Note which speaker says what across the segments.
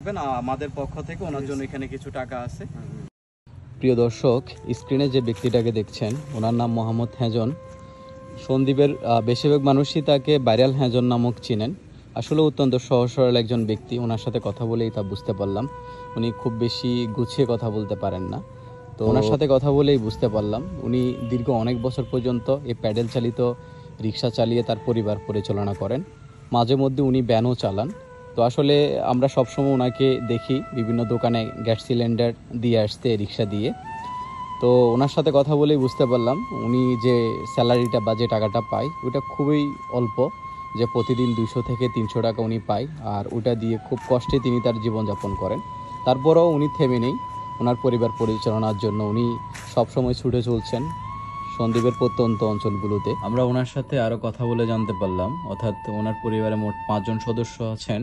Speaker 1: আমাদের পক্ষ থেকে ওনার জন্য এখানে কিছু টাকা আছে।
Speaker 2: প্রিয় দর্শক, স্ক্রিনে যে ব্যক্তিটাকে দেখছেন ওনার নাম মোহাম্মদ হেজন। সন্দ্বীপের বেশিরভাগ মানুষই তাকে ভাইরাল হেজন নামক চিনেন। আসলে অত্যন্ত সহজ সরল একজন ব্যক্তি। ওনার সাথে কথা বলেই তা বুঝতে পারলাম উনি খুব বেশি গুছিয়ে কথা বলতে পারেন না। তো ওনার সাথে কথা বলেই বুঝতে পারলাম উনি দীর্ঘ অনেক বছর পর্যন্ত এই প্যাডেল চালিত রিক্সা চালিয়ে তার পরিবার পরিচালনা করেন। মাঝে মধ্যে উনি ভ্যানও চালান। তো আসলে আমরা সবসময় ওনাকে দেখি বিভিন্ন দোকানে গ্যাস সিলিন্ডার দিয়ে আসতে রিক্সা দিয়ে। তো ওনার সাথে কথা বলেই বুঝতে পারলাম উনি যে স্যালারিটা বা যে টাকাটা পায় ওটা খুবই অল্প, যে প্রতিদিন 200 থেকে 300 টাকা উনি পায়, আর ওটা দিয়ে খুব কষ্টে তিনি তার জীবনযাপন করেন। তারপরেও উনি থেমে নেই, ওনার পরিবার পরিচালনার জন্য উনি সবসময় ছুটে চলছেন সন্দ্বীপের প্রত্যন্ত অঞ্চলগুলোতে। আমরা ওনার সাথে আরও কথা বলে জানতে পারলাম, অর্থাৎ ওনার পরিবারে মোট 5 জন সদস্য আছেন।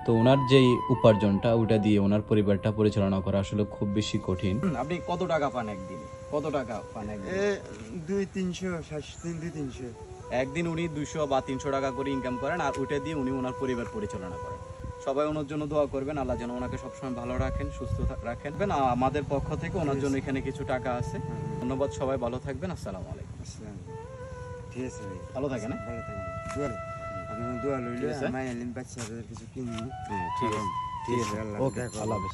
Speaker 2: তো ওনার যেই উপার্জনটা ওটা দিয়ে ওনার পরিবারটা পরিচালনা করা আসলে খুব বেশি কঠিন।
Speaker 1: আপনি কত টাকা পান একদিনে? কত টাকা পান একদিন?
Speaker 3: 200-300
Speaker 1: একদিন উনি 200 বা 300 টাকা করে ইনকাম করেন, আর ওইটা দিয়ে উনি ওনার পরিবার পরিচালনা করেন। সবাই ওনার জন্য দোয়া করবেন, আল্লাহ যেন ওনাকে সবসময় ভালো রাখেন, সুস্থ রাখেন। আমাদের পক্ষ থেকে ওনার জন্য এখানে কিছু টাকা আছে। ধন্যবাদ, সবাই ভালো থাকবেন। আসসালামু আলাইকুম।
Speaker 3: ঠিক আছে ভাই,
Speaker 1: ভালো থাকেন।
Speaker 3: ভালো থাকেন। আপনার দোয়া লইলে মায়ের বাচ্চাদের কিছু কিনবো।
Speaker 1: ঠিক আছে,
Speaker 3: ঠিক আছে,
Speaker 1: ওকে, আল্লাহ হাফেজ।